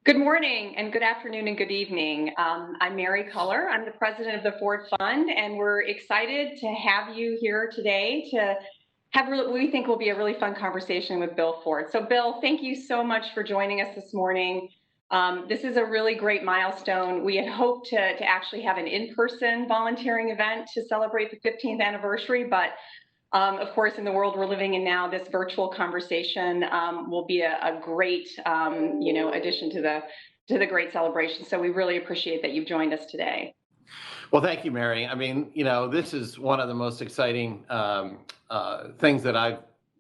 Good morning and good afternoon and good evening. I'm Mary Culler. I'm the president of the Ford Fund, and we're excited to have you here today to have what we think will be a really fun conversation with Bill Ford. So Bill, thank you so much for joining us this morning. This is a really great milestone. We had hoped to actually have an in-person volunteering event to celebrate the 15th anniversary, but of course, in the world we're living in now, this virtual conversation will be a great, addition to the great celebration. So we really appreciate that you've joined us today. Well, thank you, Mary. I mean, this is one of the most exciting things that I've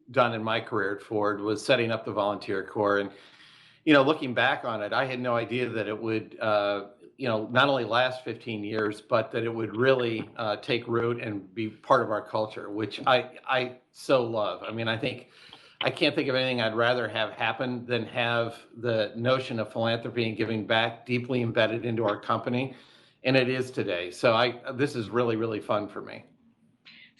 done in my career at Ford was setting up the Volunteer Corps. And, looking back on it, I had no idea that it would, not only last 15 years, but that it would really take root and be part of our culture, which I so love. I mean, I can't think of anything I'd rather have happen than have the notion of philanthropy and giving back deeply embedded into our company. And it is today. So this is really, really fun for me.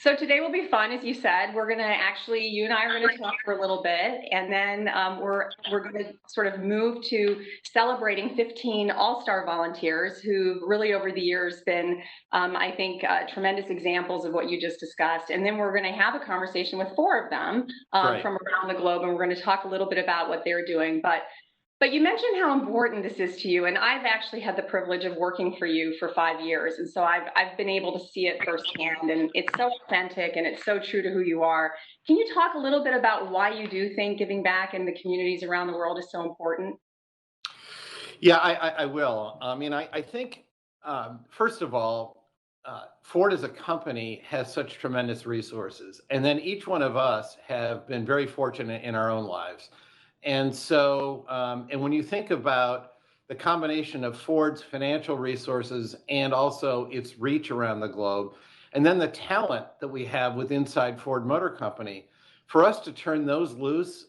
So today will be fun, as you said. We're going to you and I are going to talk for a little bit, and then we're going to sort of move to celebrating 15 All-Star volunteers who've really over the years been, I think, tremendous examples of what you just discussed. And then we're going to have a conversation with 4 of them from around the globe, and we're going to talk a little bit about what they're doing. But you mentioned how important this is to you, and I've actually had the privilege of working for you for 5 years, and so I've been able to see it firsthand, and it's so authentic and it's so true to who you are. Can you talk a little bit about why you do think giving back in the communities around the world is so important? Yeah, I will. I mean, I think, first of all, Ford as a company has such tremendous resources, and then each one of us have been very fortunate in our own lives. And so, and when you think about the combination of Ford's financial resources and also its reach around the globe, and then the talent that we have with inside Ford Motor Company, for us to turn those loose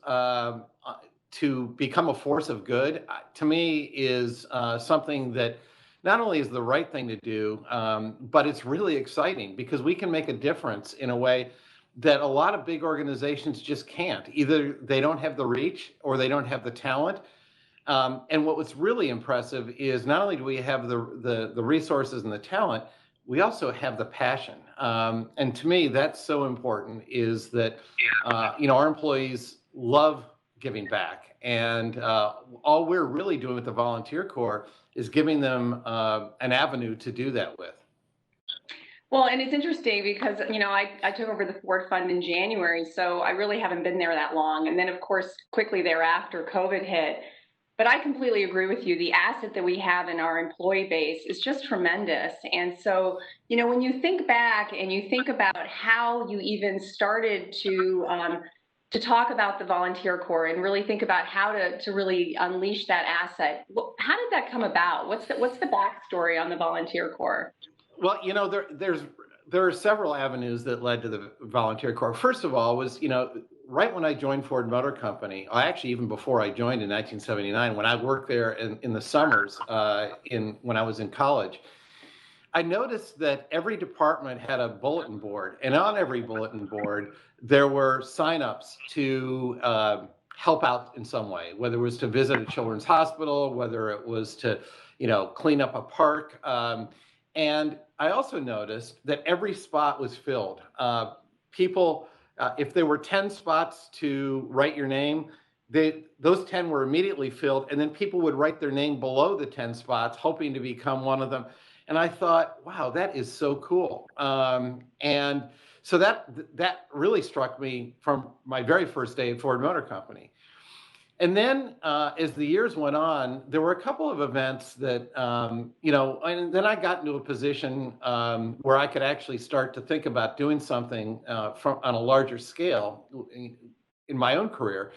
to become a force of good, to me is something that not only is the right thing to do, but it's really exciting because we can make a difference in a way that a lot of big organizations just can't. Either they don't have the reach or they don't have the talent. And what's really impressive is not only do we have the resources and the talent, we also have the passion. And to me, that's so important is that, our employees love giving back. And all we're really doing with the Volunteer Corps is giving them an avenue to do that with. Well, and it's interesting because, I took over the Ford Fund in January, so I really haven't been there that long. And then, of course, quickly thereafter, COVID hit. But I completely agree with you. The asset that we have in our employee base is just tremendous. And so, when you think back and you think about how you even started to talk about the Volunteer Corps and really think about how to really unleash that asset, how did that come about? What's the backstory on the Volunteer Corps? Well, there are several avenues that led to the Volunteer Corps. First of all was, right when I joined Ford Motor Company, actually even before I joined in 1979, when I worked there in the summers when I was in college, I noticed that every department had a bulletin board, and on every bulletin board there were signups to help out in some way, whether it was to visit a children's hospital, whether it was to, clean up a park. And I also noticed that every spot was filled. People, if there were 10 spots to write your name, those 10 were immediately filled, and then people would write their name below the 10 spots, hoping to become one of them. And I thought, wow, that is so cool. And so that really struck me from my very first day at Ford Motor Company. And then as the years went on, there were a couple of events that, and then I got into a position where I could actually start to think about doing something on a larger scale in my own career.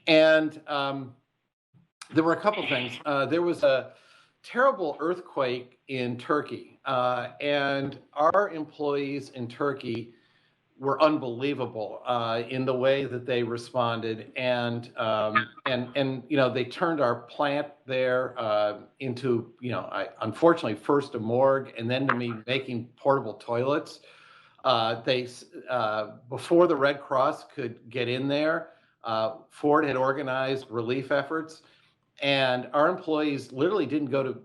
And there were a couple things. There was a terrible earthquake in Turkey, and our employees in Turkey were unbelievable in the way that they responded, and they turned our plant there into unfortunately first a morgue and then to me making portable toilets. They before the Red Cross could get in there, Ford had organized relief efforts, and our employees literally didn't go to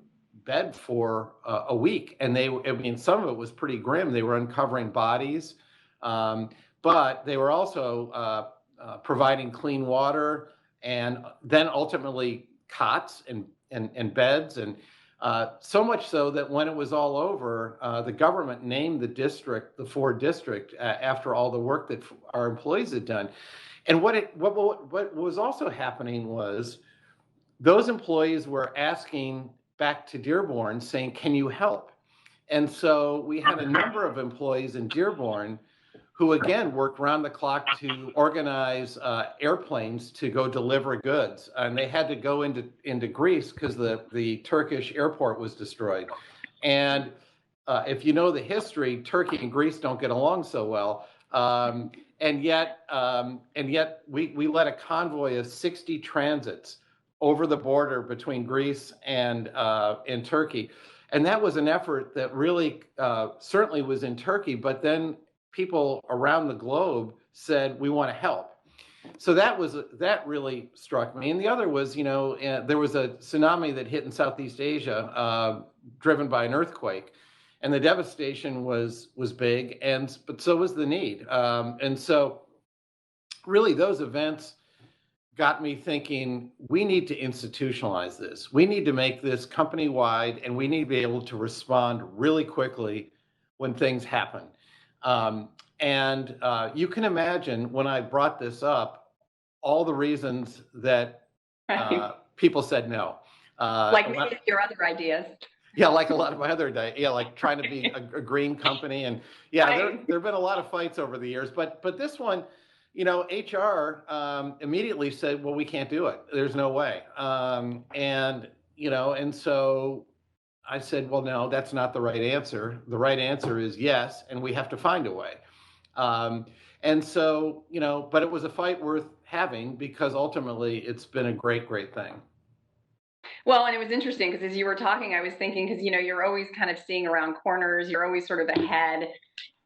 bed for a week. And I mean, some of it was pretty grim. They were uncovering bodies, but they were also providing clean water, and then ultimately cots and beds. And so much so that when it was all over, the government named the district the Ford District after all the work that our employees had done. And what was also happening was those employees were asking back to Dearborn saying, can you help? And so we had a number of employees in Dearborn who again worked round the clock to organize airplanes to go deliver goods. And they had to go into Greece because the Turkish airport was destroyed. And if you know the history, Turkey and Greece don't get along so well. And yet we led a convoy of 60 transits over the border between Greece and Turkey. And that was an effort that really certainly was in Turkey, but then people around the globe said, we want to help. So that really struck me. And the other was, there was a tsunami that hit in Southeast Asia, driven by an earthquake. And the devastation was big, but so was the need. And so really those events got me thinking, we need to institutionalize this. We need to make this company-wide, and we need to be able to respond really quickly when things happen. You can imagine when I brought this up, all the reasons that people said no. Like many of your other ideas. Yeah, like a lot of my other ideas. Yeah, like trying to be a green company. And yeah, right. there have been a lot of fights over the years. But this one, HR immediately said, well, we can't do it. There's no way. And so I said, well, no, that's not the right answer. The right answer is yes, and we have to find a way. And so, but it was a fight worth having because ultimately it's been a great, great thing. Well, and it was interesting because as you were talking, I was thinking, because, you're always kind of seeing around corners, you're always sort of ahead.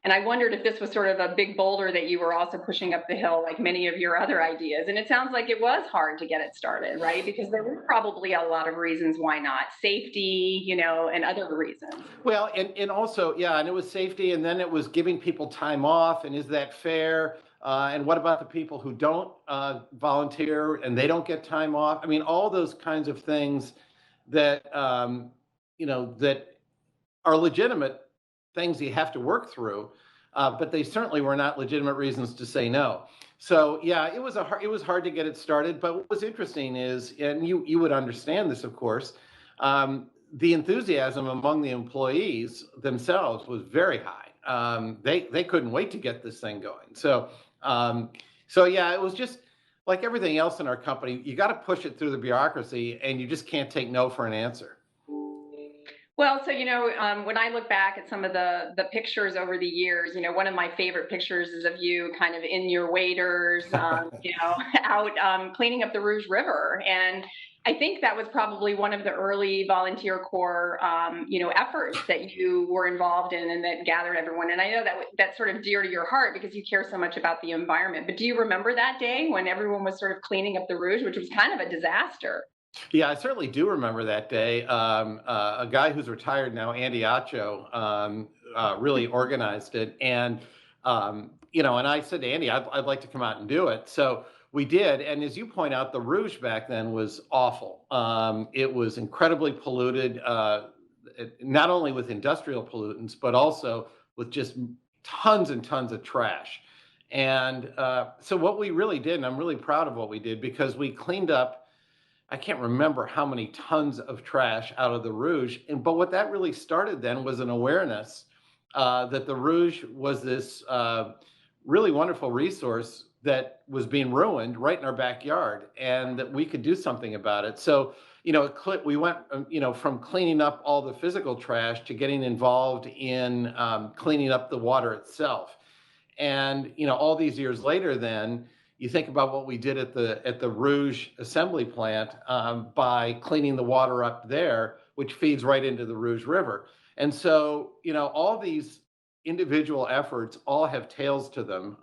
And I wondered if this was sort of a big boulder that you were also pushing up the hill, like many of your other ideas. And it sounds like it was hard to get it started, right? Because there were probably a lot of reasons why not. Safety, and other reasons. Well, and also, yeah, and it was safety, and then it was giving people time off, and is that fair? And what about the people who don't volunteer and they don't get time off? I mean, all those kinds of things that, that are legitimate things you have to work through, but they certainly were not legitimate reasons to say no. So yeah, it was hard to get it started. But what was interesting is, and you would understand this, of course, the enthusiasm among the employees themselves was very high. They couldn't wait to get this thing going. So yeah, it was just like everything else in our company. You got to push it through the bureaucracy, and you just can't take no for an answer. Well, so, when I look back at some of the pictures over the years, one of my favorite pictures is of you kind of in your waders, out cleaning up the Rouge River. And I think that was probably one of the early volunteer corps, efforts that you were involved in and that gathered everyone. And I know that that's sort of dear to your heart because you care so much about the environment. But do you remember that day when everyone was sort of cleaning up the Rouge, which was kind of a disaster? Yeah, I certainly do remember that day. A guy who's retired now, Andy Acho, really organized it. And, and I said to Andy, I'd like to come out and do it. So we did. And as you point out, the Rouge back then was awful. It was incredibly polluted, not only with industrial pollutants, but also with just tons and tons of trash. And so what we really did, and I'm really proud of what we did, because we cleaned up, I can't remember how many tons of trash out of the Rouge. But what that really started then was an awareness that the Rouge was this really wonderful resource that was being ruined right in our backyard, and that we could do something about it. So, we went, from cleaning up all the physical trash to getting involved in cleaning up the water itself. And, all these years later then, you think about what we did at the Rouge assembly plant by cleaning the water up there, which feeds right into the Rouge River. And so, all these individual efforts all have tails to them,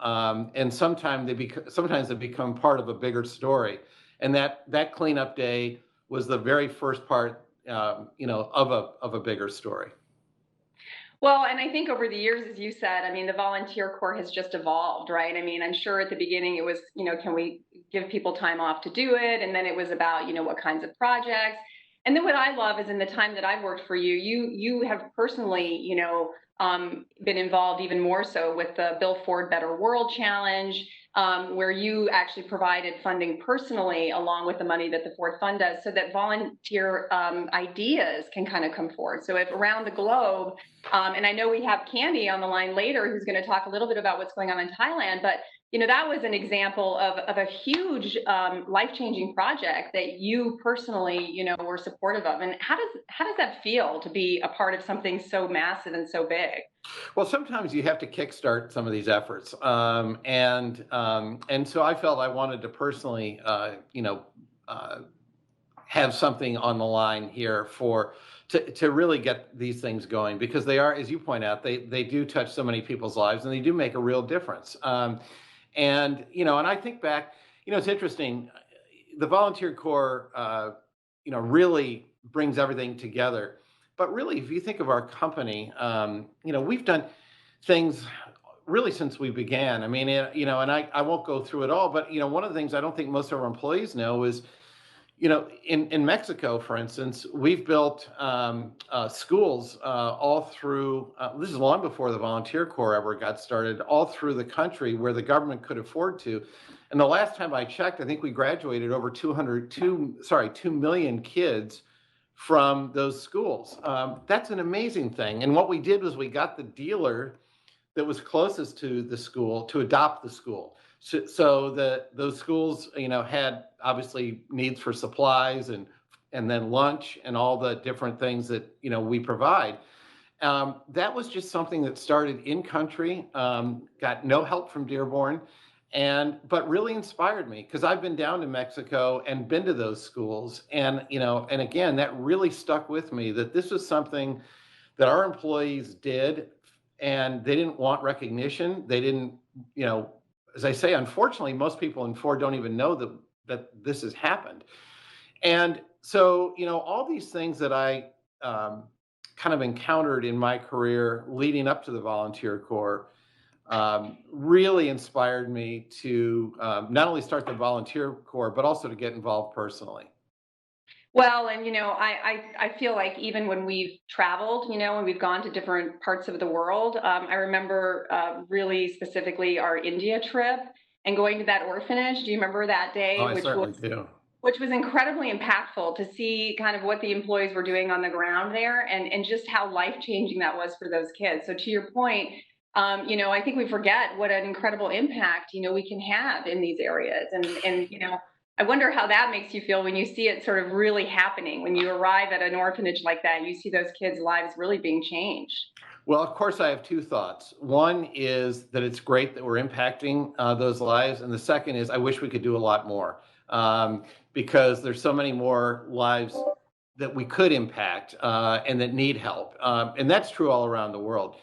and sometimes they become part of a bigger story. And that cleanup day was the very first part, of a bigger story. Well, and I think over the years, as you said, I mean, the volunteer corps has just evolved, right? I mean, I'm sure at the beginning it was, can we give people time off to do it? And then it was about, what kinds of projects. And then what I love is in the time that I've worked for you, you have personally, been involved even more so with the Build Forward Better World Challenge, where you actually provided funding personally along with the money that the Ford Fund does, so that volunteer ideas can kind of come forward. So if around the globe, and I know we have Candy on the line later who's going to talk a little bit about what's going on in Thailand, but that was an example of a huge life-changing project that you personally, were supportive of. And how does that feel to be a part of something so massive and so big? Well, sometimes you have to kickstart some of these efforts, and so I felt I wanted to personally, have something on the line here to really get these things going, because they are, as you point out, they do touch so many people's lives, and they do make a real difference. And I think back, it's interesting. The volunteer corps, really brings everything together. But really, if you think of our company, we've done things really since we began. I mean, and I won't go through it all, but one of the things I don't think most of our employees know is, in Mexico, for instance, we've built schools all through, this is long before the volunteer corps ever got started, all through the country where the government could afford to. And the last time I checked, I think we graduated over 2 million kids from those schools. That's an amazing thing. And what we did was we got the dealer that was closest to the school to adopt the school. So those schools, had obviously needs for supplies and then lunch and all the different things that, we provide. That was just something that started in country, got no help from Dearborn, but really inspired me, because I've been down to Mexico and been to those schools. And, and again, that really stuck with me, that this was something that our employees did, and they didn't want recognition. They didn't, as I say, unfortunately, most people in Ford don't even know that this has happened. And so, all these things that I kind of encountered in my career leading up to the volunteer corps really inspired me to not only start the volunteer corps, but also to get involved personally. Well, and I feel like even when we've traveled, when we've gone to different parts of the world, I remember really specifically our India trip and going to that orphanage. Do you remember that day? Oh, I certainly do. Which was incredibly impactful to see kind of what the employees were doing on the ground there, and just how life-changing that was for those kids. So to your point, I think we forget what an incredible impact, we can have in these areas. And I wonder how that makes you feel when you see it sort of really happening, when you arrive at an orphanage like that, and you see those kids' lives really being changed. Well, of course, I have two thoughts. One is that it's great that we're impacting those lives. And the second is I wish we could do a lot more, because there's so many more lives that we could impact and that need help. And that's true all around the world.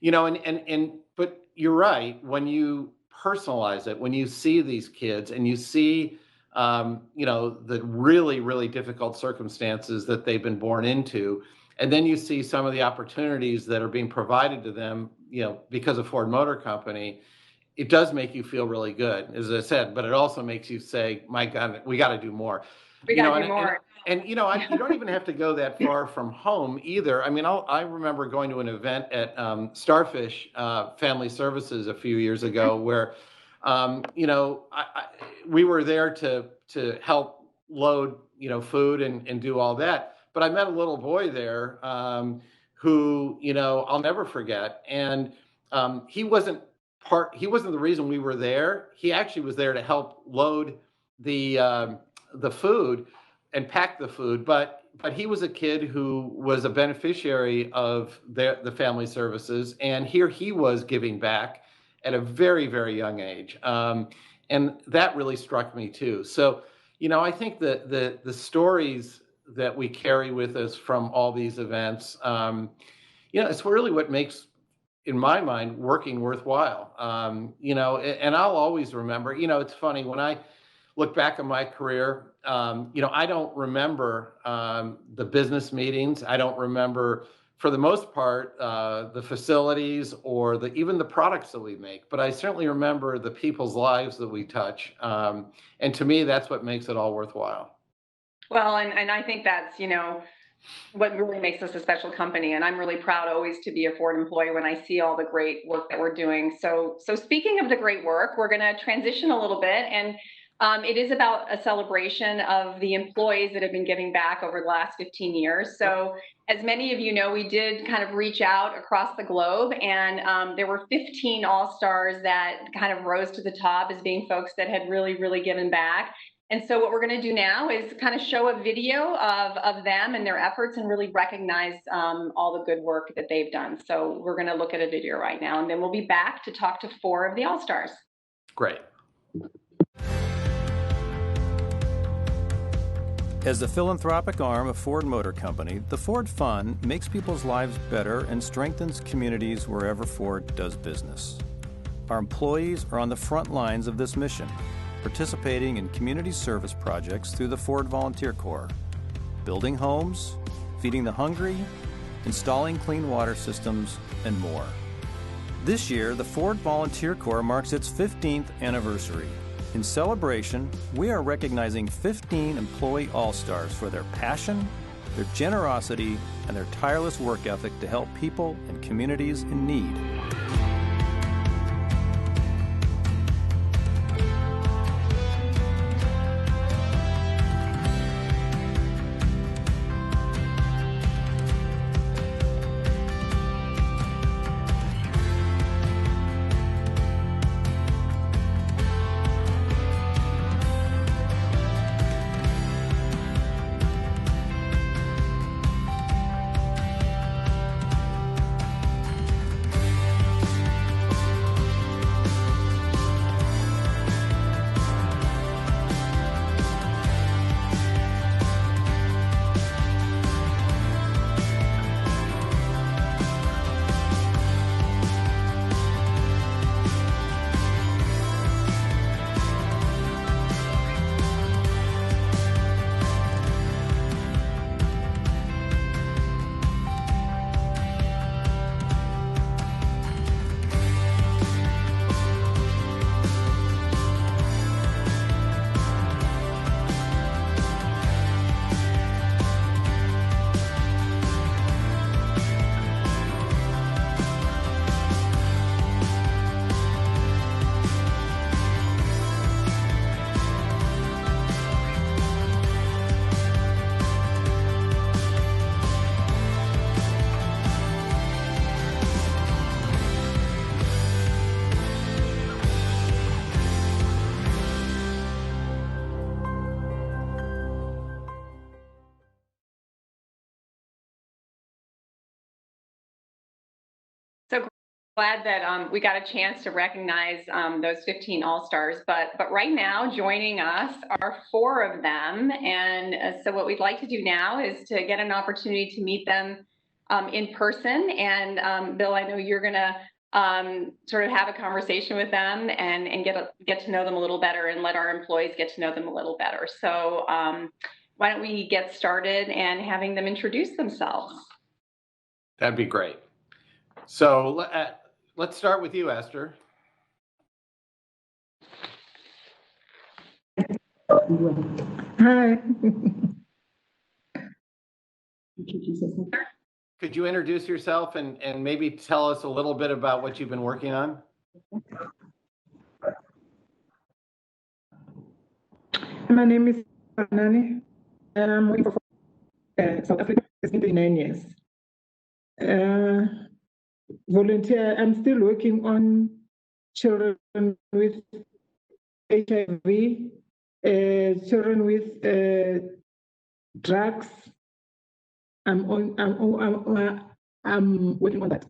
But you're right, when you personalize it, when you see these kids and you see the really, really difficult circumstances that they've been born into, and then you see some of the opportunities that are being provided to them, because of Ford Motor Company, it does make you feel really good, as I said, but it also makes you say, my God, we got to do more. We got to do more. And you don't even have to go that far from home either. I mean, I remember going to an event at Starfish Family Services a few years ago where, we were there to help load, food and do all that. But I met a little boy there who, I'll never forget. And he wasn't the reason we were there. He actually was there to help load the food and pack the food. But he was a kid who was a beneficiary of the family services. And here he was giving back at a very, very young age. And that really struck me too. So, I think that the stories that we carry with us from all these events, it's really what makes, in my mind, working worthwhile. And I'll always remember, it's funny, when I look back on my career, I don't remember the business meetings. I don't remember, for the most part, the facilities or even the products that we make. But I certainly remember the people's lives that we touch. And to me, that's what makes it all worthwhile. Well, and I think that's, what really makes us a special company. And I'm really proud always to be a Ford employee when I see all the great work that we're doing. So speaking of the great work, we're going to transition a little bit, and it is about a celebration of the employees that have been giving back over the last 15 years. So as many of you know, we did kind of reach out across the globe, and there were 15 All-Stars that kind of rose to the top as being folks that had really, really given back. And so what we're going to do now is kind of show a video of them and their efforts and really recognize all the good work that they've done. So we're going to look at a video right now, and then we'll be back to talk to 4 of the All-Stars. Great. As the philanthropic arm of Ford Motor Company, the Ford Fund makes people's lives better and strengthens communities wherever Ford does business. Our employees are on the front lines of this mission, participating in community service projects through the Ford Volunteer Corps, building homes, feeding the hungry, installing clean water systems, and more. This year, the Ford Volunteer Corps marks its 15th anniversary. In celebration, we are recognizing 15 employee All-Stars for their passion, their generosity, and their tireless work ethic to help people and communities in need. So glad that we got a chance to recognize those 15 All-Stars, but right now joining us are 4 of them. And so what we'd like to do now is to get an opportunity to meet them in person. And Bill, I know you're going to sort of have a conversation with them and get to know them a little better and let our employees get to know them a little better. So why don't we get started and having them introduce themselves? That'd be great. So let's start with you, Esther. Hi. Could you introduce yourself and maybe tell us a little bit about what you've been working on? My name is Nani, and I'm working for South Africa. It's been 9 years. Volunteer, I'm still working on children with HIV, children with drugs. I'm working on that.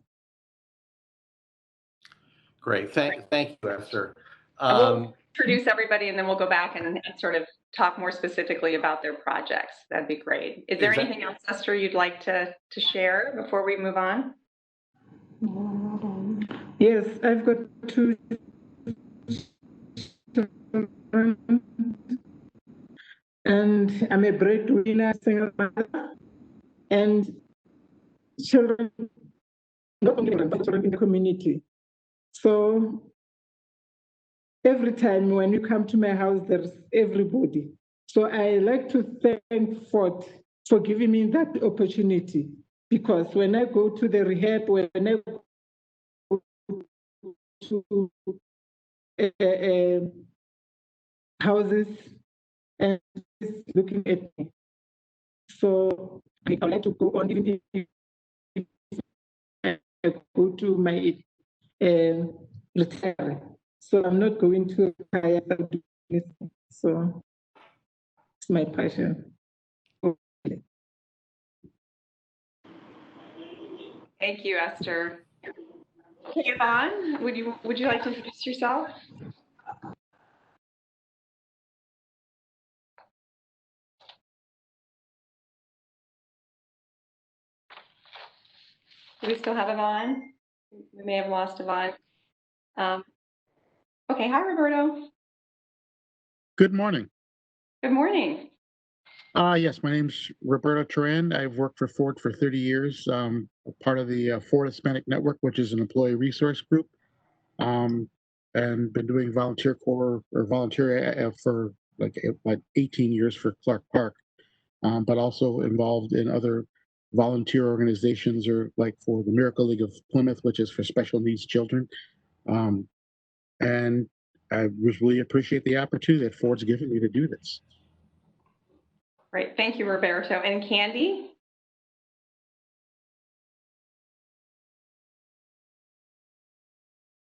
Great, thank you, Esther. We'll introduce everybody, and then we'll go back and sort of talk more specifically about their projects. That'd be great. Is there anything else, Esther, you'd like to share before we move on? Yes, I've got 2 children and I'm a breadwinner, single mother, and children, not only children, but children in the community. So every time when you come to my house, there's everybody. So I like to thank Ford for giving me that opportunity, because when I go to the rehab, when I go to houses, and looking at me. So I would like to go on, even if I go to my retire. So I'm not going to retire. So it's my passion. Thank you, Esther. Yvonne, would you like to introduce yourself? Do we still have Yvonne? We may have lost Yvonne. Okay, hi, Roberto. Good morning. Good morning. Yes, my name's Roberto Turan. I've worked for Ford for 30 years, part of the Ford Hispanic Network, which is an employee resource group, and been doing volunteer corps or volunteer for like 18 years for Clark Park, but also involved in other volunteer organizations, or like for the Miracle League of Plymouth, which is for special needs children. And I really appreciate the opportunity that Ford's given me to do this. Great, thank you, Roberto. And Candy?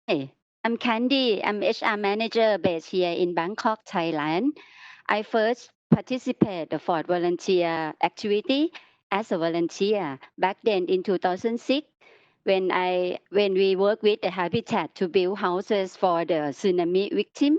Hey, I'm Candy. I'm HR manager based here in Bangkok, Thailand. I first participated the Ford volunteer activity as a volunteer back then in 2006 when we worked with the Habitat to build houses for the tsunami victim.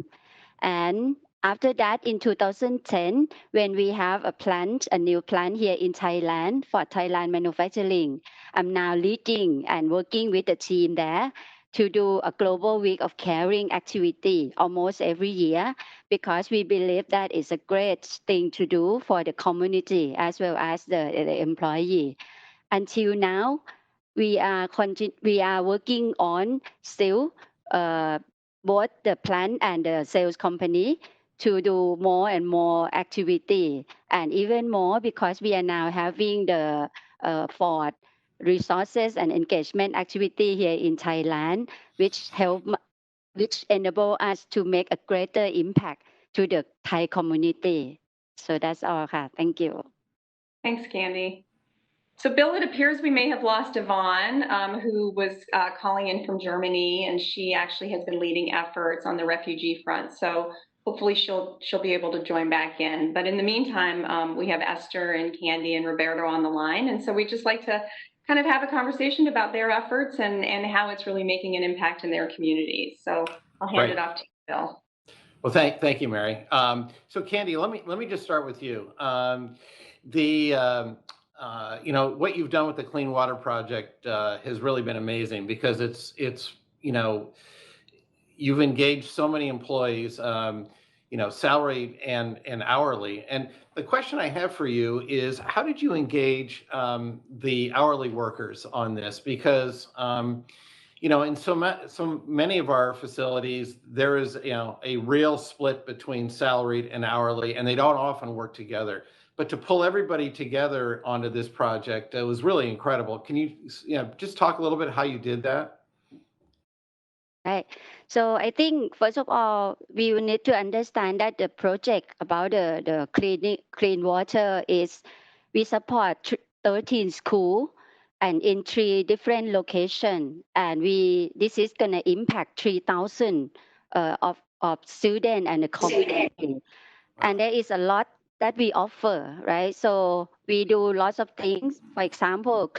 And after that, in 2010, when we have a new plant here in Thailand for Thailand manufacturing, I'm now leading and working with the team there to do a global week of caring activity almost every year, because we believe that is a great thing to do for the community as well as the employee. Until now, we are working on still both the plant and the sales company to do more and more activity, and even more because we are now having the Ford resources and engagement activity here in Thailand, which enable us to make a greater impact to the Thai community. So that's all. Thank you. Thanks, Candy. So Bill, it appears we may have lost Yvonne, who was calling in from Germany, and she actually has been leading efforts on the refugee front. So hopefully she'll be able to join back in. But in the meantime, we have Esther and Candy and Roberto on the line. And so we'd just like to kind of have a conversation about their efforts and how it's really making an impact in their communities. So I'll hand it off to you, Bill. Well, thank you, Mary. So Candy, let me just start with you. What you've done with the Clean Water Project has really been amazing, because it's you've engaged so many employees, salaried and hourly. And the question I have for you is, how did you engage the hourly workers on this? Because in so many of our facilities, there is a real split between salaried and hourly, and they don't often work together. But to pull everybody together onto this project, it was really incredible. Can you just talk a little bit how you did that? Right. So I think first of all, we will need to understand that the project about the clean water is we support 13 schools and in 3 different locations, and this is gonna impact 3,000 of students and the community. And there is a lot that we offer, right? So we do lots of things. For example,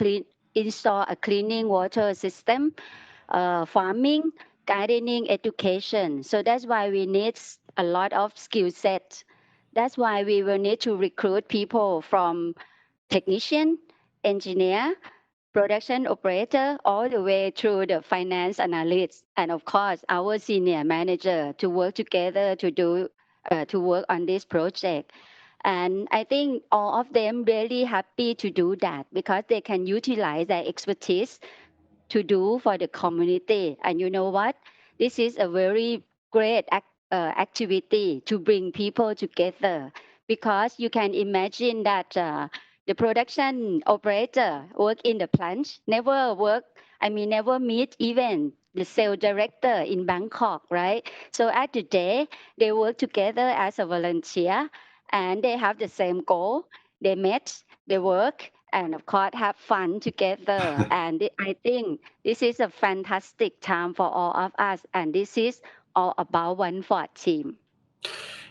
install a cleaning water system, farming, gardening, education. So that's why we need a lot of skill sets. That's why we will need to recruit people from technician, engineer, production operator, all the way through the finance analyst, and of course our senior manager to work together to work on this project. And I think all of them really happy to do that because they can utilize their expertise to do for the community. And you know what? This is a very great activity to bring people together because you can imagine that the production operator work in the plant, never meet even the sales director in Bangkok, right? So at the day, they work together as a volunteer and they have the same goal. They met, they work, and of course have fun together. And I think this is a fantastic time for all of us. And this is all about One Ford team.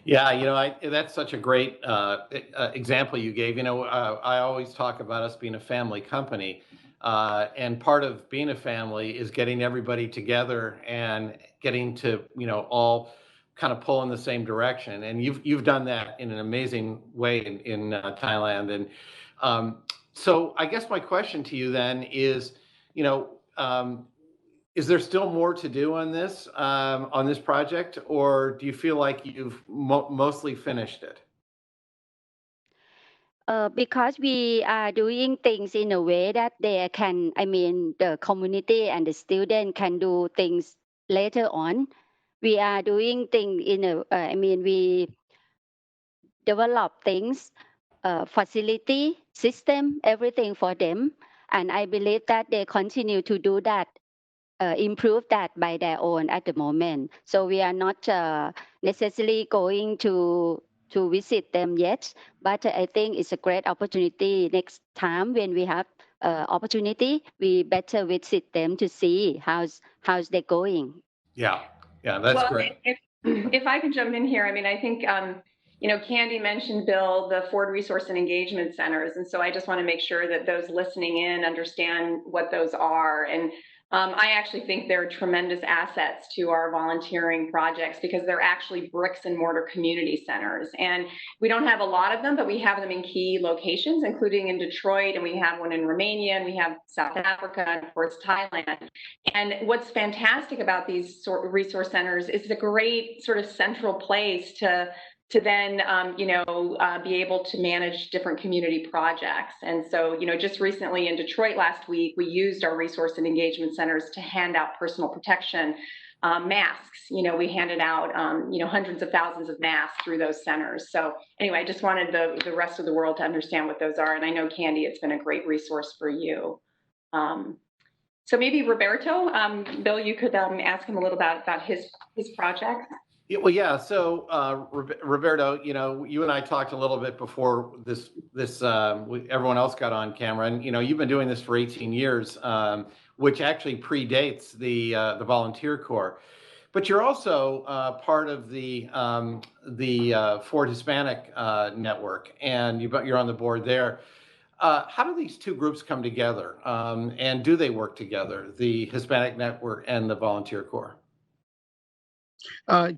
Yeah, that's such a great example you gave. I always talk about us being a family company, and part of being a family is getting everybody together and getting to, all kind of pull in the same direction. And you've done that in an amazing way in Thailand. And so I guess my question to you then is, is there still more to do on this project, or do you feel like you've mostly finished it? Because we are doing things in a way that the community and the student can do things later on. We are doing things we develop things, facility, system, everything for them. And I believe that they continue to do that, improve that by their own at the moment. So we are not necessarily going to visit them yet, but I think it's a great opportunity. Next time when we have opportunity, we better visit them to see how's they going. Yeah, that's great. If I could jump in here, I think Candy mentioned, Bill, the Ford Resource and Engagement Centers, and so I just want to make sure that those listening in understand what those are. And I actually think they're tremendous assets to our volunteering projects because they're actually bricks and mortar community centers. And we don't have a lot of them, but we have them in key locations, including in Detroit, and we have one in Romania, and we have South Africa, and of course, Thailand. And what's fantastic about these sort of resource centers is it's a great sort of central place to then, be able to manage different community projects. And so, just recently in Detroit last week, we used our resource and engagement centers to hand out personal protection masks. We handed out, hundreds of thousands of masks through those centers. So anyway, I just wanted the rest of the world to understand what those are. And I know, Candy, it's been a great resource for you. So maybe Roberto, Bill, you could ask him a little about his project. Yeah. So, Roberto, you and I talked a little bit before this. Everyone else got on camera, and you've been doing this for 18 years, which actually predates the Volunteer Corps. But you're also part of the Ford Hispanic network, and you're on the board there. How do these two groups come together, and do they work together, the Hispanic network and the Volunteer Corps?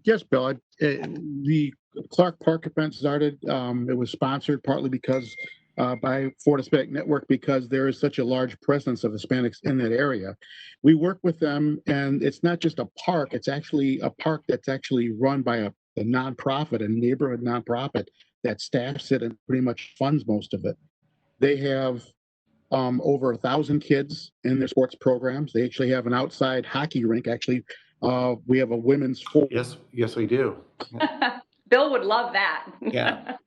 Yes, Bill. The Clark Park event started. It was sponsored partly because by Ford Hispanic Network because there is such a large presence of Hispanics in that area. We work with them, and it's not just a park. It's actually a park that's actually run by a nonprofit, a neighborhood nonprofit that staffs it and pretty much funds most of it. They have over 1,000 kids in their sports programs. They actually have an outside hockey rink. Actually, we have a women's Ford. Yes, we do. Bill would love that. Yeah.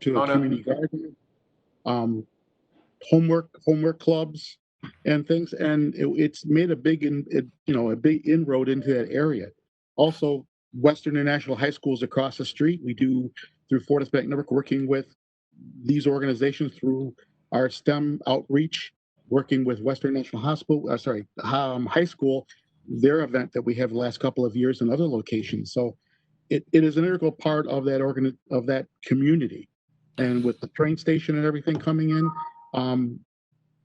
To a community garden, homework clubs, and things, and it's made a big inroad into that area. Also, Western International High Schools across the street. We do through Ford Hispanic Network working with these organizations through our STEM outreach, working with Western National High School, their event that we have the last couple of years in other locations. So it is an integral part of that community. And with the train station and everything coming in,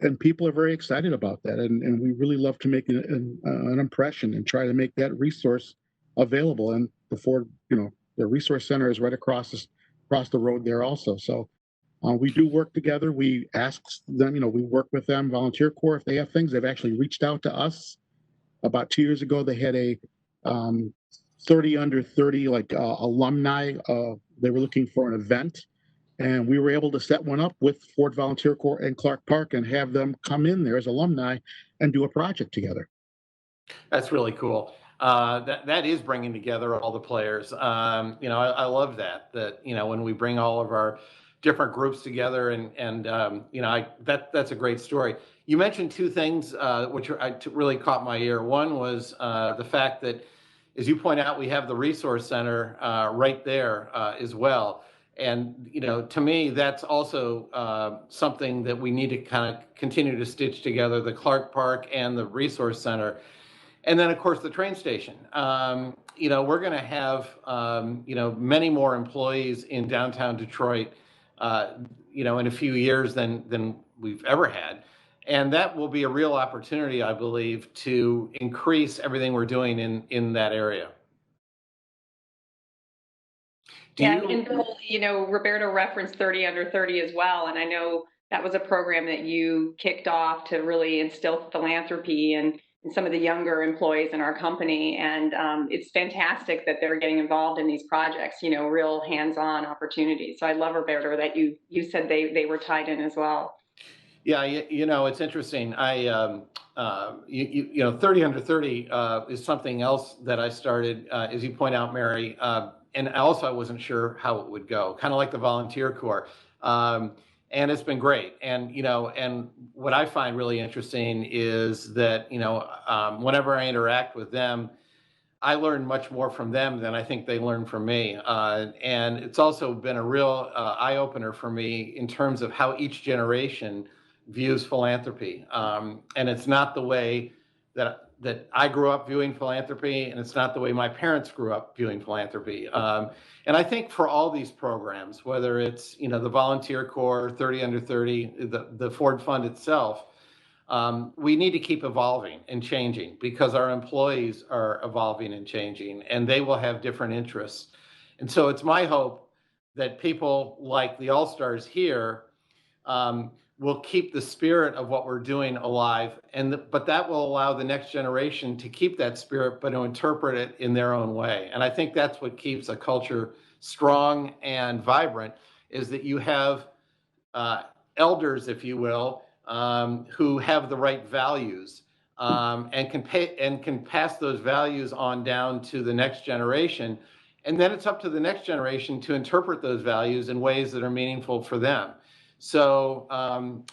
and people are very excited about that. And we really love to make an impression and try to make that resource available. And the Ford, the resource center is right across the road there also. So we do work together. We ask them, we work with them, Volunteer Corps, if they have things. They've actually reached out to us. About 2 years ago, they had a 30 under 30, like alumni. They were looking for an event, and we were able to set one up with Ford Volunteer Corps and Clark Park and have them come in there as alumni and do a project together. That's really cool. That is bringing together all the players. I love that when we bring all of our different groups together and that's a great story. You mentioned two things which really caught my ear. One was the fact that, as you point out, we have the resource center right there as well. And, to me, that's also something that we need to kind of continue to stitch together, the Clark Park and the resource center. And then, of course, the train station. We're going to have, many more employees in downtown Detroit, in a few years than we've ever had. And that will be a real opportunity, I believe, to increase everything we're doing in that area. And Bill, Roberto referenced 30 under 30 as well. And I know that was a program that you kicked off to really instill philanthropy and some of the younger employees in our company. And it's fantastic that they're getting involved in these projects, real hands-on opportunities. So I love, Roberto, that you said they were tied in as well. Yeah, it's interesting. 30 under 30 is something else that I started, as you point out, Mary. And also, I wasn't sure how it would go, kind of like the Volunteer Corps. And it's been great. And, and what I find really interesting is that, whenever I interact with them, I learn much more from them than I think they learn from me. And it's also been a real eye-opener for me in terms of how each generation views philanthropy. And it's not the way that I grew up viewing philanthropy, and it's not the way my parents grew up viewing philanthropy. And I think for all these programs, whether it's, the Volunteer Corps, 30 under 30, the Ford Fund itself, we need to keep evolving and changing because our employees are evolving and changing, and they will have different interests. And so it's my hope that people like the AllStars here will keep the spirit of what we're doing alive, but that will allow the next generation to keep that spirit, but to interpret it in their own way. And I think that's what keeps a culture strong and vibrant, is that you have elders, if you will, who have the right values and can pass those values on down to the next generation. And then it's up to the next generation to interpret those values in ways that are meaningful for them. So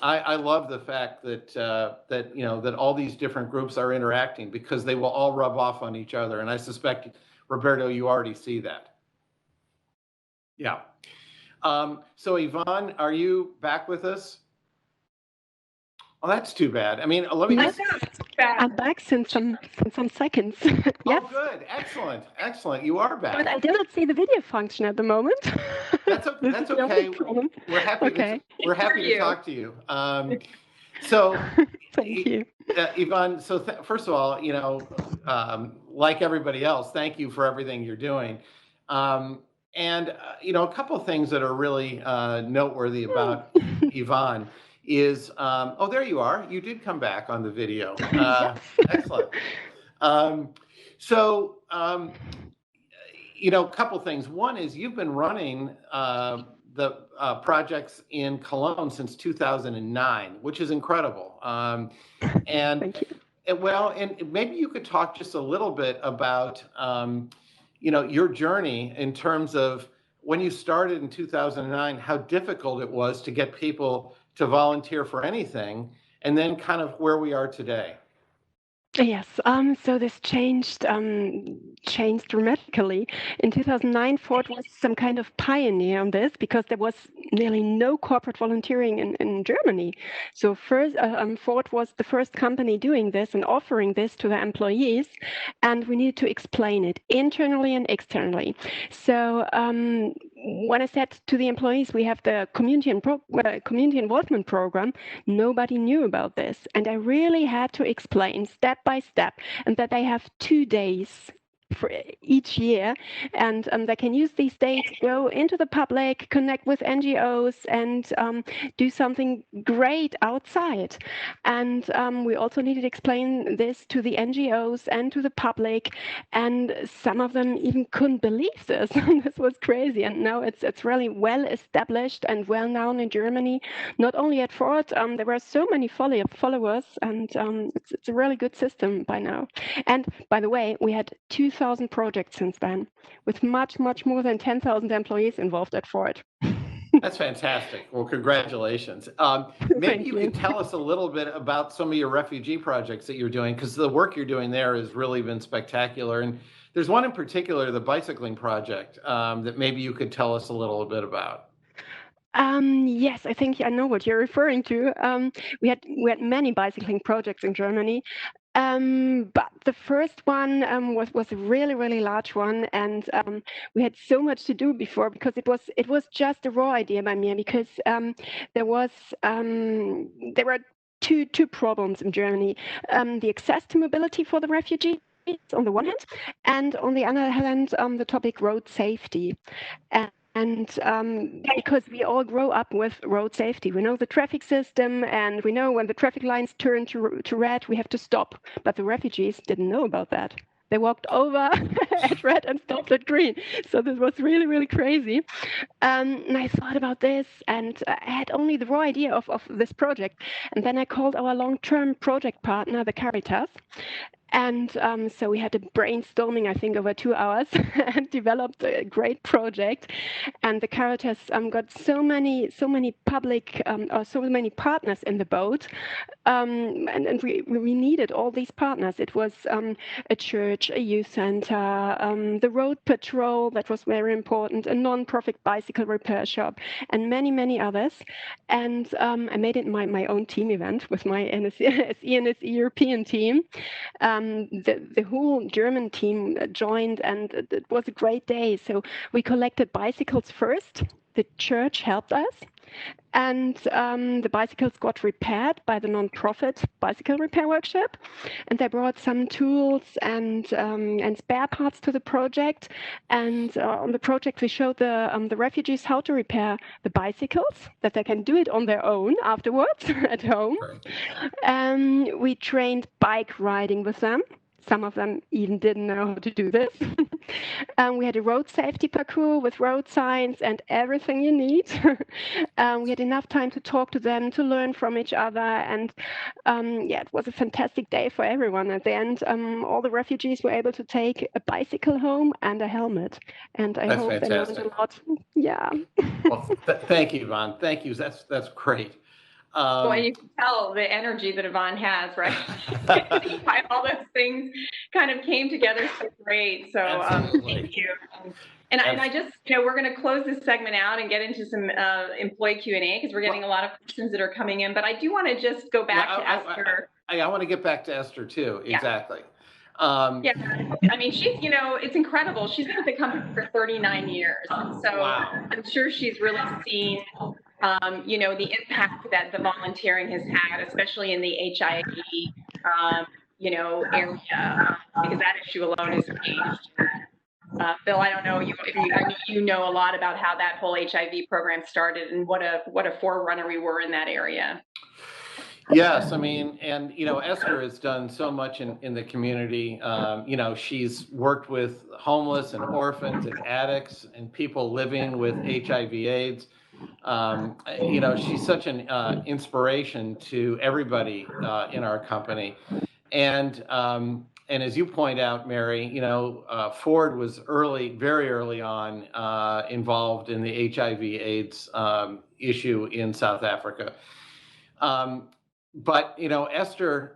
I love the fact that all these different groups are interacting, because they will all rub off on each other. And I suspect, Roberto, you already see that. Yeah. So Yvonne, are you back with us? Oh, that's too bad. I mean, let me just... I'm back since some seconds. Yes. Oh, good. Excellent. You are back. But I did not see the video function at the moment. That's okay. We're happy. Okay. We're happy to talk to you. So, Thank you, Yvonne. So first of all, like everybody else, thank you for everything you're doing. And a couple of things that are really noteworthy about Yvonne is, there you are. You did come back on the video. Excellent. A couple things. One is you've been running the projects in Cologne since 2009, which is incredible. And Thank you. And maybe you could talk just a little bit about, your journey in terms of when you started in 2009, how difficult it was to get people to volunteer for anything, and then kind of where we are today. Yes, so this changed dramatically. In 2009, Ford was some kind of pioneer on this because there was nearly no corporate volunteering in Germany. So first, Ford was the first company doing this and offering this to their employees, and we needed to explain it internally and externally. So when I said to the employees, we have the community involvement program, nobody knew about this. And I really had to explain step by step, and that they have 2 days for each year, and they can use these days to go into the public, connect with NGOs, and do something great outside. And we also needed to explain this to the NGOs and to the public, and some of them even couldn't believe this. This was crazy, and now it's really well established and well known in Germany. Not only at Ford, there were so many followers, and it's a really good system by now. And by the way, we had 2,000 projects since then, with much more than 10,000 employees involved at Ford. That's fantastic. Well, congratulations. Maybe you could tell us a little bit about some of your refugee projects that you're doing, because the work you're doing there has really been spectacular. And there's one in particular, the bicycling project, that maybe you could tell us a little bit about. Yes, I think I know what you're referring to. We had many bicycling projects in Germany. But the first one was a really large one, and we had so much to do before, because it was just a raw idea by me, because there were two problems in Germany: the access to mobility for the refugees on the one hand, and on the other hand, the topic road safety. And because we all grow up with road safety, we know the traffic system, and we know when the traffic lights turn to red, we have to stop. But the refugees didn't know about that. They walked over at red and stopped at green. So this was really crazy. And I thought about this, and I had only the raw idea of this project. And then I called our long-term project partner, the Caritas. And so we had a brainstorming, I think, over 2 hours, and developed a great project. And the Caritas got so many public or so many partners in the boat, and we needed all these partners. It was a church, a youth center, the road patrol, that was very important, a non-profit bicycle repair shop, and many others. And I made it my own team event with my SE European team. The whole German team joined, and it was a great day. So we collected bicycles first. The church helped us, and the bicycles got repaired by the non-profit bicycle repair workshop, and they brought some tools and spare parts to the project. And on the project, we showed the refugees how to repair the bicycles, that they can do it on their own afterwards at home. We trained bike riding with them. Some of them even didn't know how to do this. We had a road safety parcours with road signs and everything you need. We had enough time to talk to them, to learn from each other. And it was a fantastic day for everyone. At the end, all the refugees were able to take a bicycle home and a helmet. And I hope they learned a lot. Yeah. Well, thank you, Yvonne. Thank you. That's great. Well, you can tell the energy that Yvonne has, right? All those things kind of came together so great. So thank you. And I just, we're going to close this segment out and get into some employee Q&A, because we're getting a lot of questions that are coming in. But I do want to just go back to Esther. I want to get back to Esther too. Yeah. Exactly. Yeah, I mean, she's, it's incredible. She's been at the company for 39 years. So I'm sure she's really seen the impact that the volunteering has had, especially in the HIV, area, because that issue alone is changed. Bill, I don't know, you know a lot about how that whole HIV program started, and what a forerunner we were in that area. Yes, I mean, and Esther has done so much in the community. She's worked with homeless and orphans and addicts and people living with HIV/AIDS. She's such an inspiration to everybody in our company. And as you point out, Mary, Ford was very early on involved in the HIV/AIDS issue in South Africa. But Esther,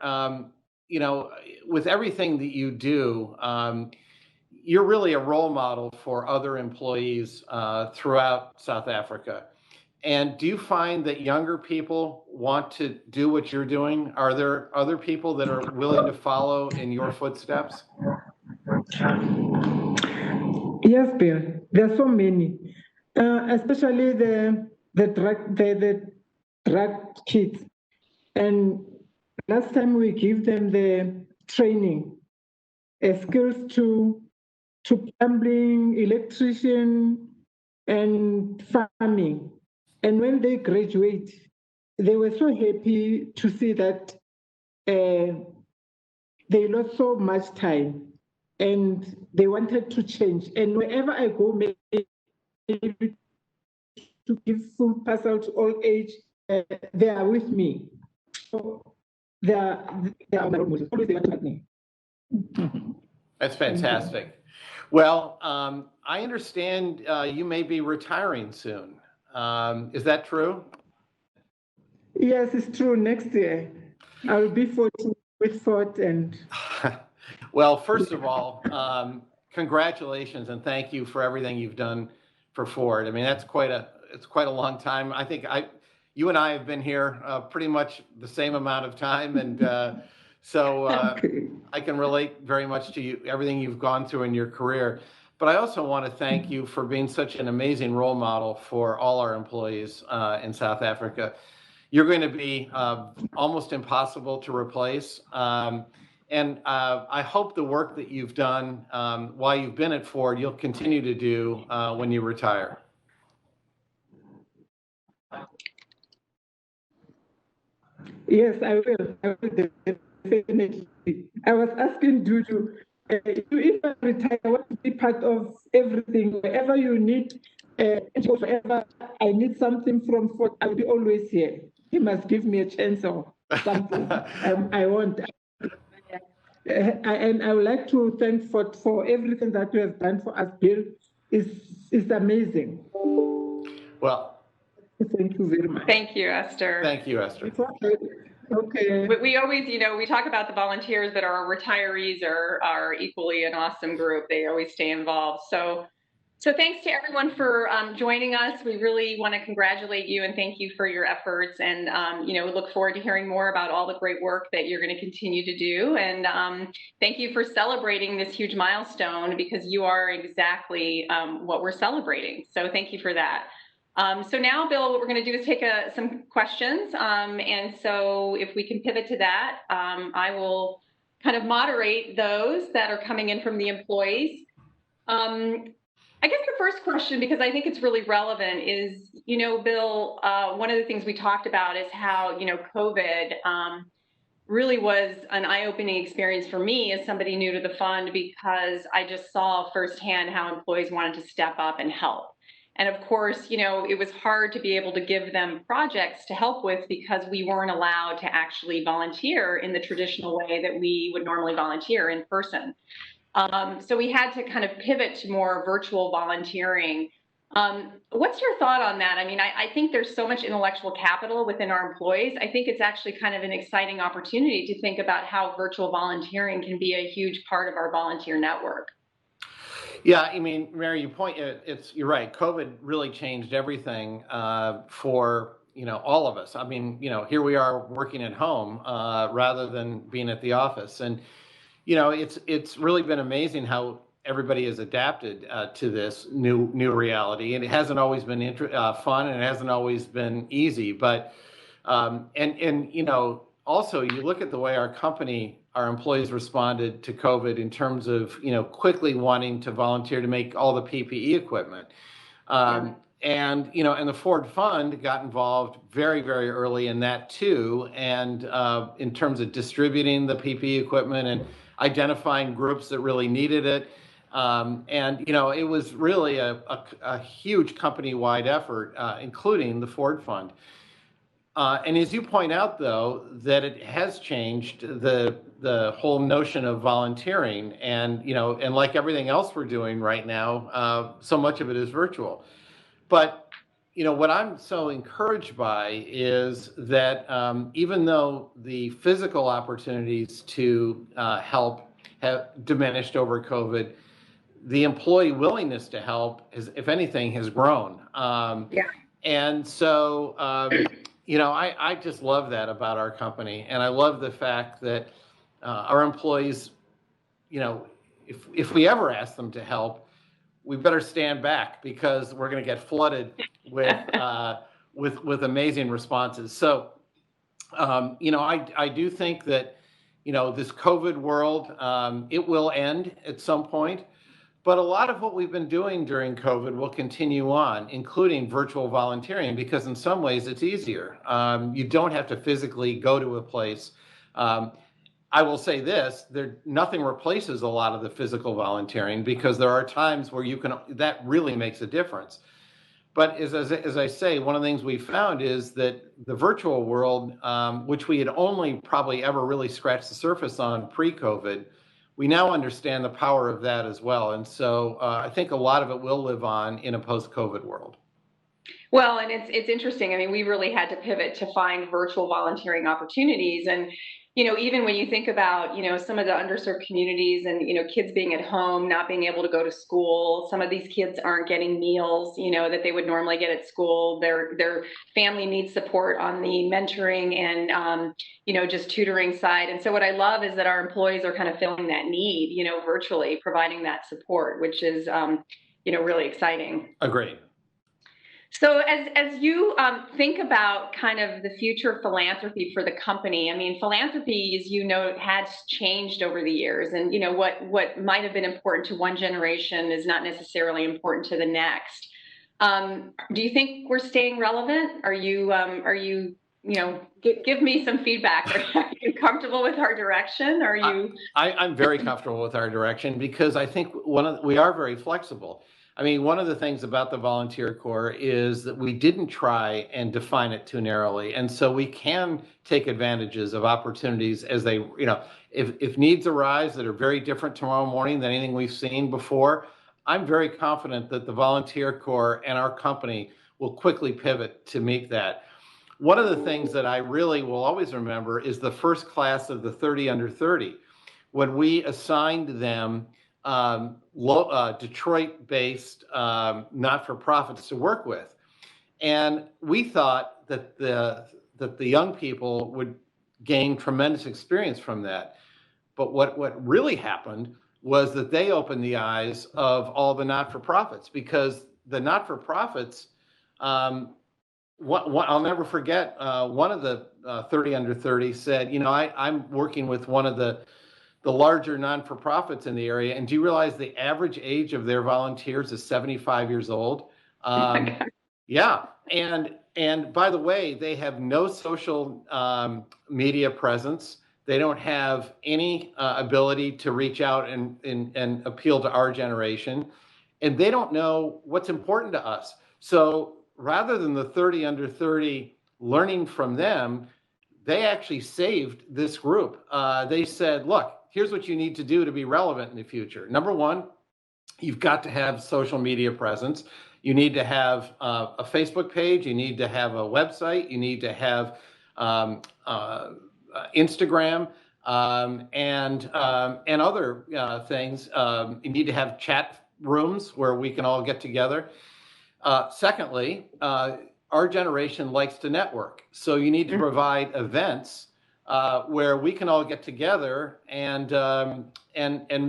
with everything that you do, you're really a role model for other employees throughout South Africa. And do you find that younger people want to do what you're doing? Are there other people that are willing to follow in your footsteps? Yes, Bill. There are so many, especially the drug kids. And last time we give them the training, skills to to plumbing, electrician, and farming. And when they graduate, they were so happy to see that they lost so much time and they wanted to change. And wherever I go, maybe to give food parcel to all age, they are with me. So they are my role models. Always they want to help me. That's fantastic. Well, I understand you may be retiring soon. Is that true? Yes, it's true. Next year, I'll be 40 with Ford and. Well, first of all, congratulations and thank you for everything you've done for Ford. I mean, it's quite a long time. I think you and I have been here pretty much the same amount of time, and so Okay. I can relate very much to you, everything you've gone through in your career. But I also want to thank you for being such an amazing role model for all our employees in South Africa. You're going to be almost impossible to replace. And I hope the work that you've done while you've been at Ford, you'll continue to do when you retire. Yes, I will. I will definitely. I was asking Dudu, if I retire, I want to be part of everything. Wherever you need, wherever I need something from Ford, I'll be always here. He must give me a chance or something. I want. And I would like to thank Ford for everything that you have done for us, Bill. It's amazing. Well, thank you very much. Thank you, Esther. Thank you, Esther. Okay. We always, we talk about the volunteers, but our retirees are equally an awesome group. They always stay involved. So thanks to everyone for joining us. We really want to congratulate you and thank you for your efforts. And, we look forward to hearing more about all the great work that you're going to continue to do. And thank you for celebrating this huge milestone, because you are exactly what we're celebrating. So thank you for that. So now, Bill, what we're going to do is take some questions. And so if we can pivot to that, I will kind of moderate those that are coming in from the employees. I guess the first question, because I think it's really relevant, is, Bill, one of the things we talked about is how, COVID really was an eye-opening experience for me as somebody new to the fund, because I just saw firsthand how employees wanted to step up and help. And of course, it was hard to be able to give them projects to help with because we weren't allowed to actually volunteer in the traditional way that we would normally volunteer in person. So we had to kind of pivot to more virtual volunteering. What's your thought on that? I mean, I think there's so much intellectual capital within our employees. I think it's actually kind of an exciting opportunity to think about how virtual volunteering can be a huge part of our volunteer network. Yeah, I mean, Mary, you're right. COVID really changed everything for all of us. I mean, here we are working at home rather than being at the office, and it's really been amazing how everybody has adapted to this new reality. And it hasn't always been fun, and it hasn't always been easy. But also you look at the way our employees responded to COVID in terms of, quickly wanting to volunteer to make all the PPE equipment. And the Ford Fund got involved very, very early in that too. And in terms of distributing the PPE equipment and identifying groups that really needed it. It was really a huge company-wide effort, including the Ford Fund. And as you point out, though, that it has changed the whole notion of volunteering, and like everything else we're doing right now, so much of it is virtual. But what I'm so encouraged by is that even though the physical opportunities to help have diminished over COVID, the employee willingness to help, if anything, has grown. And so. I just love that about our company. And I love the fact that our employees, if we ever ask them to help, we better stand back, because we're going to get flooded with amazing responses. So, I do think that, this COVID world, it will end at some point. But a lot of what we've been doing during COVID will continue on, including virtual volunteering, because in some ways it's easier. You don't have to physically go to a place. I will say this, nothing replaces a lot of the physical volunteering, because there are times where that really makes a difference. But as I say, one of the things we found is that the virtual world, which we had only probably ever really scratched the surface on pre-COVID, we now understand the power of that as well. And so I think a lot of it will live on in a post-COVID world. Well, and it's interesting. I mean, we really had to pivot to find virtual volunteering opportunities. And, even when you think about, some of the underserved communities and, kids being at home, not being able to go to school, some of these kids aren't getting meals, that they would normally get at school. Their family needs support on the mentoring and, just tutoring side. And so what I love is that our employees are kind of filling that need, virtually providing that support, which is, really exciting. Agreed. So as you think about kind of the future of philanthropy for the company, I mean, philanthropy, as you know, has changed over the years, and what might have been important to one generation is not necessarily important to the next. Do you think we're staying relevant? Are you give me some feedback. Are you comfortable with our direction? Are you? I'm very comfortable with our direction, because I think we are very flexible. I mean, one of the things about the Volunteer Corps is that we didn't try and define it too narrowly. And so we can take advantages of opportunities as they, if needs arise that are very different tomorrow morning than anything we've seen before, I'm very confident that the Volunteer Corps and our company will quickly pivot to meet that. One of the things that I really will always remember is the first class of the 30 under 30, when we assigned them Detroit-based not-for-profits to work with, and we thought that the young people would gain tremendous experience from that. But what really happened was that they opened the eyes of all the not-for-profits, because the not-for-profits, I'll never forget, one of the 30 under 30 said, I'm working with one of the larger non-for-profits in the area, and do you realize the average age of their volunteers is 75 years old? Yeah, and by the way, they have no social media presence. They don't have any ability to reach out and appeal to our generation, and they don't know what's important to us. So rather than the 30 under 30 learning from them, they actually saved this group. They said, look, here's what you need to do to be relevant in the future. Number one, you've got to have social media presence. You need to have a Facebook page. You need to have a website. You need to have Instagram and other things. You need to have chat rooms where we can all get together. Secondly, our generation likes to network. So you need to provide events where we can all get together and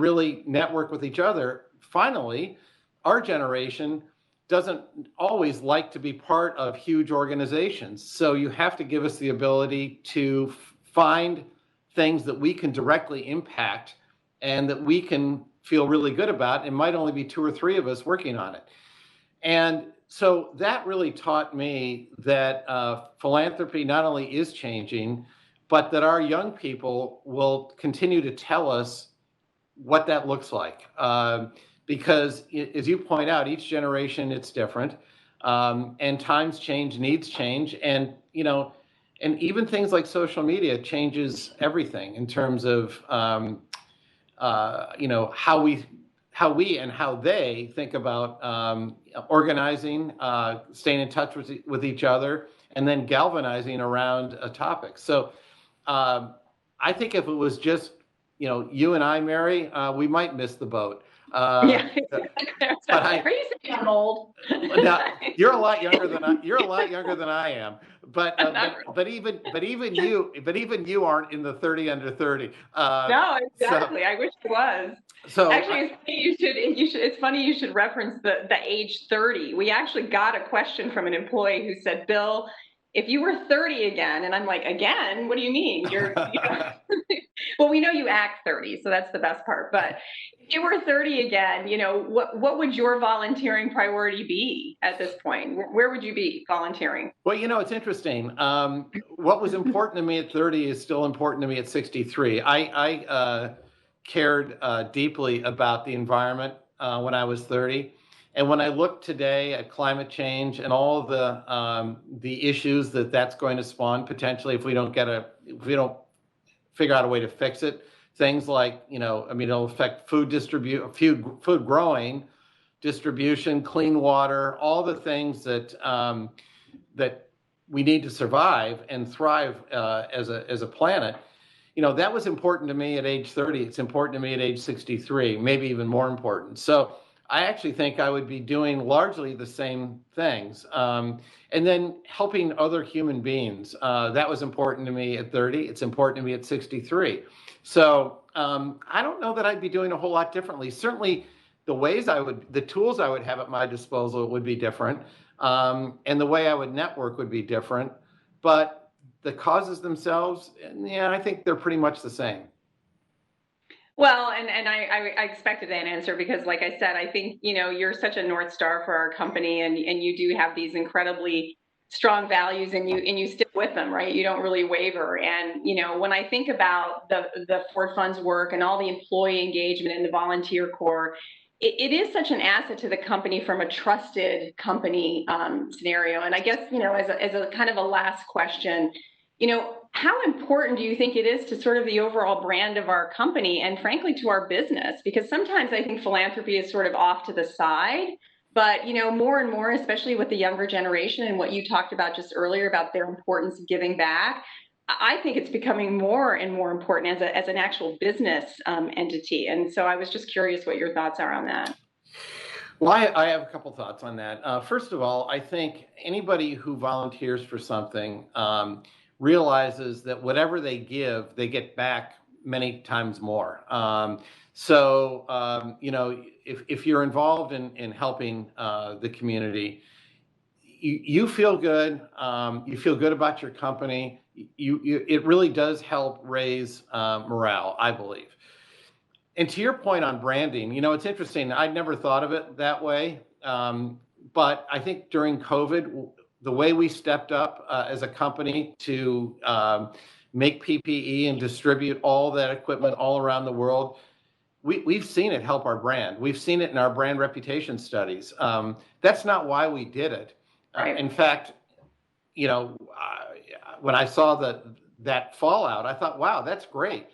really network with each other. Finally, our generation doesn't always like to be part of huge organizations. So you have to give us the ability to find things that we can directly impact and that we can feel really good about. It might only be 2 or 3 of us working on it. And so that really taught me that philanthropy not only is changing, but that our young people will continue to tell us what that looks like. Because as you point out, each generation, it's different. And times change, needs change. And, and even things like social media changes everything in terms of, how we and how they think about organizing, staying in touch with each other, and then galvanizing around a topic. So I think if it was just, you and I, Mary, we might miss the boat. Yeah. Are you saying I'm old? No, you're a lot younger than I am. But even you aren't in the 30 under 30. No, exactly. So, I wish it was. So actually, it's funny you should reference the age 30. We actually got a question from an employee who said, Bill, if you were 30 again, and I'm like, again, what do you mean? Well, we know you act 30, so that's the best part. But you were 30 again, what would your volunteering priority be at this point? Where would you be volunteering? Well, it's interesting. What was important to me at 30 is still important to me at 63. I cared deeply about the environment when I was 30. And when I look today at climate change and all the issues that's going to spawn potentially if we don't figure out a way to fix it, things like, it'll affect food growing, distribution, clean water, all the things that we need to survive and thrive as a planet. That was important to me at age 30. It's important to me at age 63, maybe even more important. So I actually think I would be doing largely the same things. And then helping other human beings. That was important to me at 30. It's important to me at 63. So I don't know that I'd be doing a whole lot differently. Certainly the tools I would have at my disposal would be different. And the way I would network would be different. But the causes themselves, I think they're pretty much the same. Well, and I expected that answer because, like I said, I think, you're such a North Star for our company and you do have these incredibly strong values and you stick with them, right? You don't really waver. And, when I think about the Ford Fund's work and all the employee engagement in the volunteer corps, it is such an asset to the company from a trusted company scenario. And I guess, as a kind of a last question, how important do you think it is to sort of the overall brand of our company and frankly to our business? Because sometimes I think philanthropy is sort of off to the side, but more and more, especially with the younger generation and what you talked about just earlier about their importance of giving back, I think it's becoming more and more important as an actual business entity. And so I was just curious what your thoughts are on that. Well, I have a couple thoughts on that. First of all, I think anybody who volunteers for something realizes that whatever they give, they get back many times more. If you're involved in helping the community, you feel good. You feel good about your company. It really does help raise morale, I believe. And to your point on branding, it's interesting. I'd never thought of it that way. But I think during COVID, the way we stepped up as a company to make PPE and distribute all that equipment all around the world, we've seen it help our brand. We've seen it in our brand reputation studies. That's not why we did it. Right. In fact, when I saw that fallout, I thought, wow, that's great.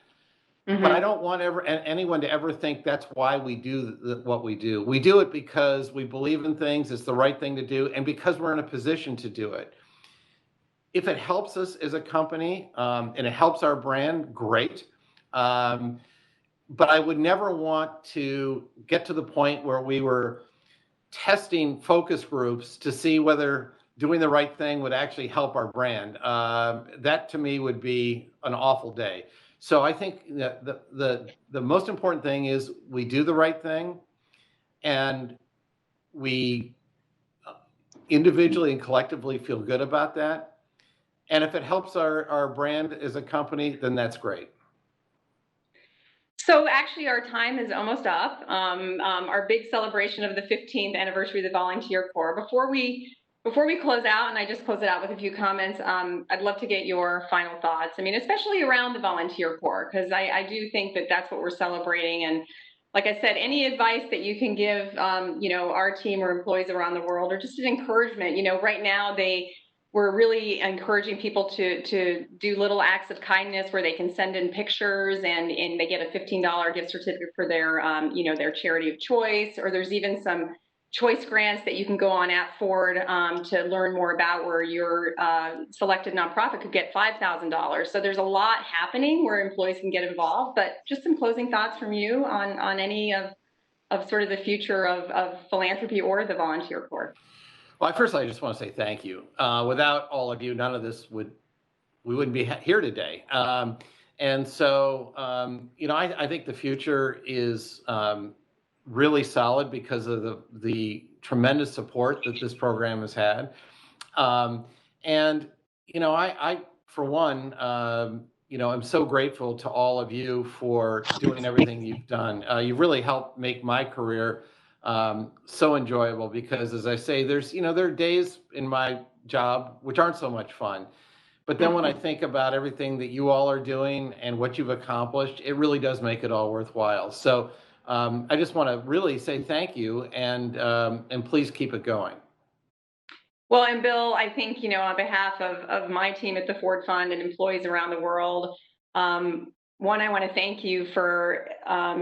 Mm-hmm. But I don't want anyone to ever think that's why we do what we do. We do it because we believe in things, it's the right thing to do, and because we're in a position to do it. If it helps us as a company and it helps our brand, great. But I would never want to get to the point where we were testing focus groups to see whether doing the right thing would actually help our brand. That to me would be an awful day. So I think that the most important thing is we do the right thing and we individually and collectively feel good about that. And if it helps our brand as a company, then that's great. So actually our time is almost up. Our big celebration of the 15th anniversary of the Volunteer Corps. Before we close out, and I just close it out with a few comments, I'd love to get your final thoughts. I mean, especially around the Volunteer Corps, because I do think that that's what we're celebrating. And like I said, any advice that you can give, our team or employees around the world, or just an encouragement. Right now we're really encouraging people to do little acts of kindness where they can send in pictures and they get a $15 gift certificate for their, their charity of choice, or there's even some choice grants that you can go on at Ford to learn more about where your selected nonprofit could get $5,000. So there's a lot happening where employees can get involved, but just some closing thoughts from you on any of sort of the future of philanthropy or the Volunteer Corps. Well, first, I just want to say thank you. Without all of you, none of this we wouldn't be here today. And so, I think the future is really solid because of the tremendous support that this program has had. I for one, I'm so grateful to all of you for doing everything you've done. You've really helped make my career so enjoyable because, as I say, there are days in my job which aren't so much fun. But then when I think about everything that you all are doing and what you've accomplished, it really does make it all worthwhile. So I just want to really say thank you, and please keep it going. Well, and Bill, I think, on behalf of my team at the Ford Fund and employees around the world, one, I want to thank you for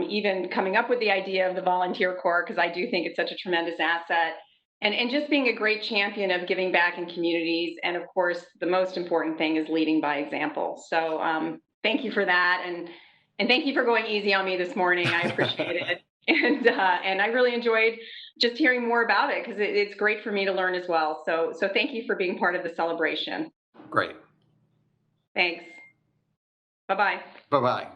even coming up with the idea of the Volunteer Corps, because I do think it's such a tremendous asset. And just being a great champion of giving back in communities. And of course, the most important thing is leading by example. So thank you for that. And thank you for going easy on me this morning. I appreciate it. And I really enjoyed just hearing more about it because it's great for me to learn as well. So thank you for being part of the celebration. Great. Thanks. Bye-bye. Bye-bye.